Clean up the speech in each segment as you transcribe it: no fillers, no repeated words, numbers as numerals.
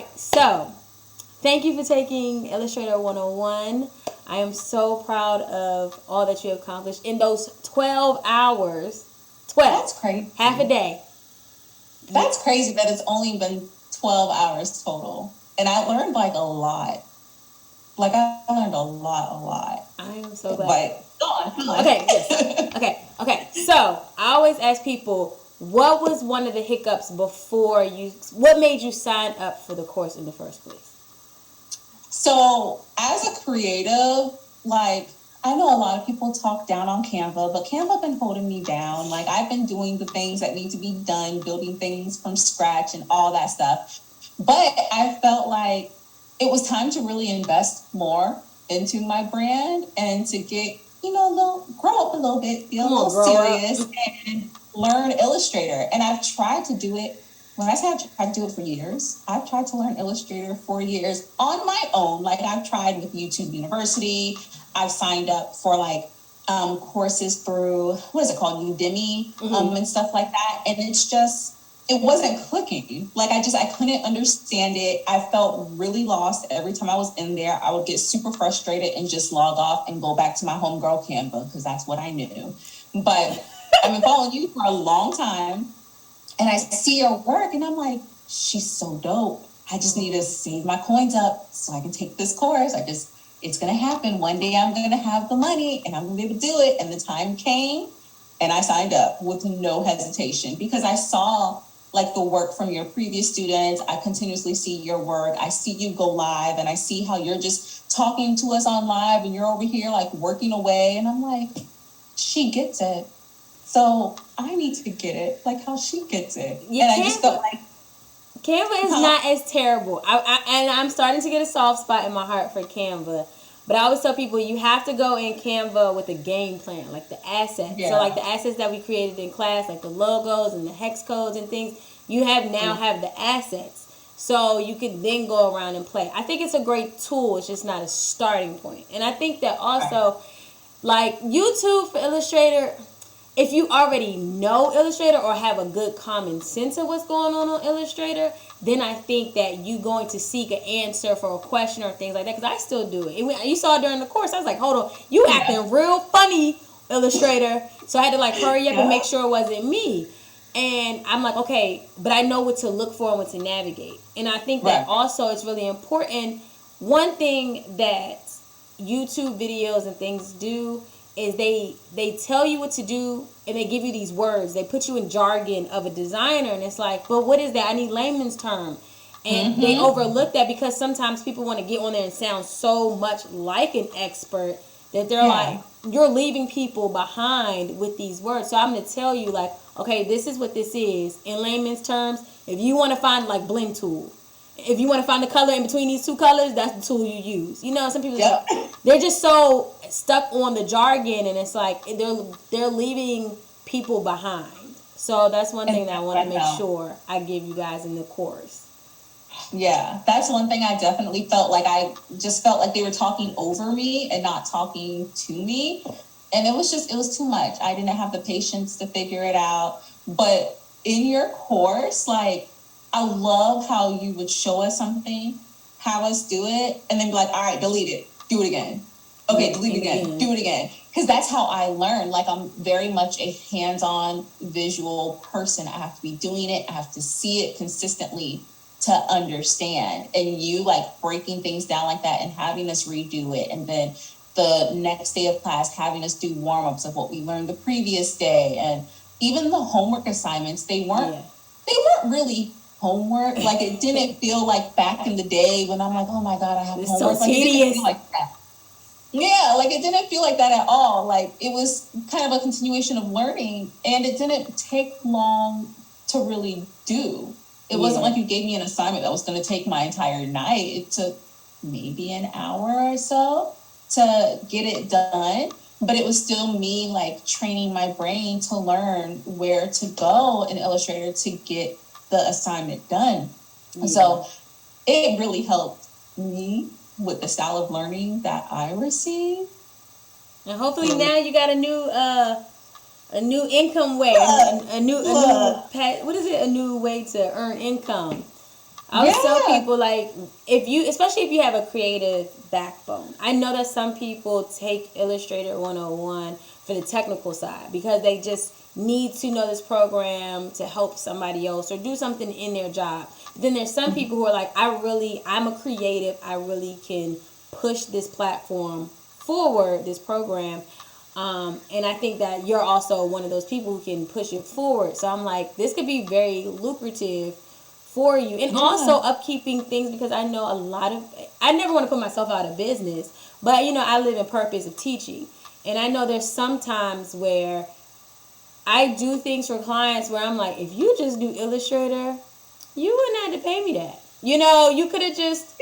right, so thank you for taking Illustrator 101. I am so proud of all that you have accomplished in those 12 hours. 12. That's crazy. Half a day. That's crazy that it's only been 12 hours total. And I learned like a lot. Like I learned a lot. I am so glad. But go on. Okay, yes. Okay. So I always ask people, what was one of the hiccups before what made you sign up for the course in the first place? So as a creative, like, I know a lot of people talk down on Canva, but Canva been holding me down. Like, I've been doing the things that need to be done, building things from scratch and all that stuff. But I felt like it was time to really invest more into my brand and to get, grow up a little bit, be a little serious, and learn Illustrator. And I've tried to do it. When I say I've tried to do it for years, I've tried to learn Illustrator for years on my own. Like, I've tried with YouTube University. I've signed up for courses through, what is it called, Udemy, and stuff like that. And it's just, it wasn't clicking. Like, I couldn't understand it. I felt really lost every time I was in there. I would get super frustrated and just log off and go back to my homegirl Canva, because that's what I knew. But I've been following you for a long time. And I see your work and I'm like, she's so dope. I just need to save my coins up so I can take this course. It's going to happen. One day I'm going to have the money and I'm going to be able to do it. And the time came and I signed up with no hesitation, because I saw like the work from your previous students. I continuously see your work. I see you go live and I see how you're just talking to us on live and you're over here like working away. And I'm like, she gets it. So I need to get it like how she gets it. Yeah, and I just felt like Canva is not as terrible. And I'm starting to get a soft spot in my heart for Canva. But I always tell people, you have to go in Canva with a game plan, like the assets. Yeah. So like the assets that we created in class, like the logos and the hex codes and things, you have the assets. So you can then go around and play. I think it's a great tool. It's just not a starting point. And I think that also, like YouTube for Illustrator, if you already know Illustrator or have a good common sense of what's going on Illustrator, then I think that you going to seek an answer for a question or things like that, because I still do it. And you saw it during the course. I was like, hold on, you acting real funny, Illustrator. So I had to like hurry up and make sure it wasn't me. And I'm like, okay, but I know what to look for and what to navigate. And I think that also it's really important. One thing that YouTube videos and things do is they tell you what to do and they give you these words. They put you in jargon of a designer and it's like, but what is that? I need layman's term. And they overlook that because sometimes people want to get on there and sound so much like an expert that they're like, you're leaving people behind with these words. So I'm going to tell you like, okay, this is what this is. In layman's terms, if you want to find like blend tool, if you want to find the color in between these two colors, that's the tool you use. You know, some people they're just so stuck on the jargon, and it's like they're leaving people behind. So that's one thing that I want to make sure I give you guys in the course. Yeah, that's one thing I definitely felt like. I just felt like they were talking over me and not talking to me, and it was too much. I didn't have the patience to figure it out. But in your course, like, I love how you would show us something, have us do it, and then be like, all right, delete it. Do it again. Okay, delete it again. Do it again. Because that's how I learn. Like, I'm very much a hands-on visual person. I have to be doing it. I have to see it consistently to understand. And you, like, breaking things down like that and having us redo it. And then the next day of class, having us do warm-ups of what we learned the previous day. And even the homework assignments, they weren't really homework. Like, it didn't feel like back in the day when I'm like, oh my God, I have homework. So tedious. It didn't feel like that. Yeah, like, it didn't feel like that at all. Like, it was kind of a continuation of learning, and it didn't take long to really do. It wasn't like you gave me an assignment that was going to take my entire night. It took maybe an hour or so to get it done. But it was still me, like, training my brain to learn where to go in Illustrator to get the assignment done. Yeah. So it really helped me with the style of learning that I received. And hopefully now you got a new income way, a new what is it? A new way to earn income. I always tell people, like, especially if you have a creative backbone. I know that some people take Illustrator 101 for the technical side because they just need to know this program to help somebody else or do something in their job. Then there's some people who are like, I'm a creative. I really can push this platform forward, this program. And I think that you're also one of those people who can push it forward. So I'm like, this could be very lucrative for you. And also upkeeping things, because I know I never want to put myself out of business, but I live in purpose of teaching. And I know there's some times where I do things for clients where I'm like, if you just do Illustrator, you wouldn't have to pay me that. You could have just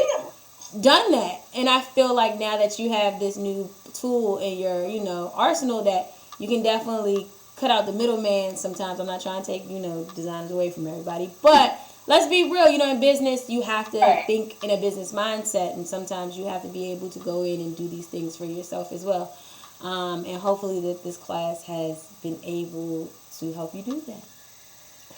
done that. And I feel like now that you have this new tool in your, arsenal, that you can definitely cut out the middleman sometimes. I'm not trying to take, designers away from everybody. But let's be real, in business, you have to think in a business mindset. And sometimes you have to be able to go in and do these things for yourself as well. And hopefully that this class has been able to help you do that.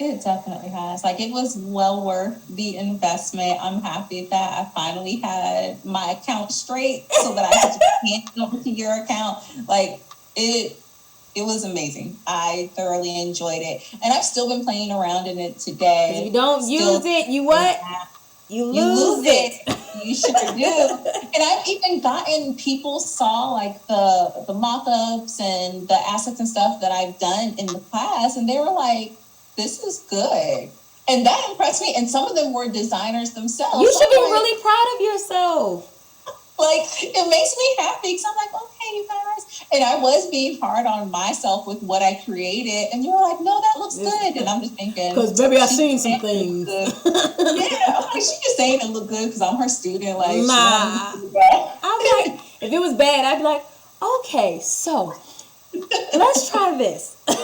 It definitely has. Like, it was well worth the investment. I'm happy that I finally had my account straight so that I could hand it over to your account. Like, it was amazing. I thoroughly enjoyed it. And I've still been playing around in it today. If you don't use it, you what? You lose it. You sure do. And I've even gotten, people saw like the mock-ups and the assets and stuff that I've done in the class, and they were like, this is good. And that impressed me. And some of them were designers themselves. You should be really proud of yourself. Like, it makes me happy because I'm like, okay, you guys. And I was being hard on myself with what I created. And you were like, no, that looks good. And I'm just thinking, because baby, I've seen some things. Yeah, I'm like, she's just saying it looked good because I'm her student. Like, nah. I'm like, if it was bad, I'd be like, okay, so let's try this. And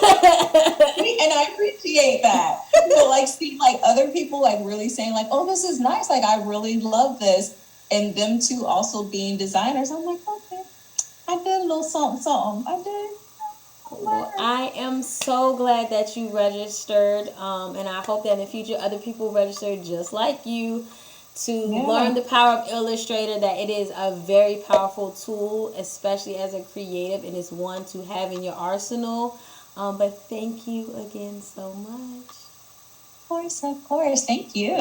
I appreciate that. But like, see, like other people like really saying like, oh, this is nice. Like, I really love this. And them two also being designers. I'm like, okay, I did a little something. I did. Well, I am so glad that you registered. And I hope that in the future other people register just like you to learn the power of Illustrator, that it is a very powerful tool, especially as a creative, and it's one to have in your arsenal. But thank you again so much. Of course. Thank you.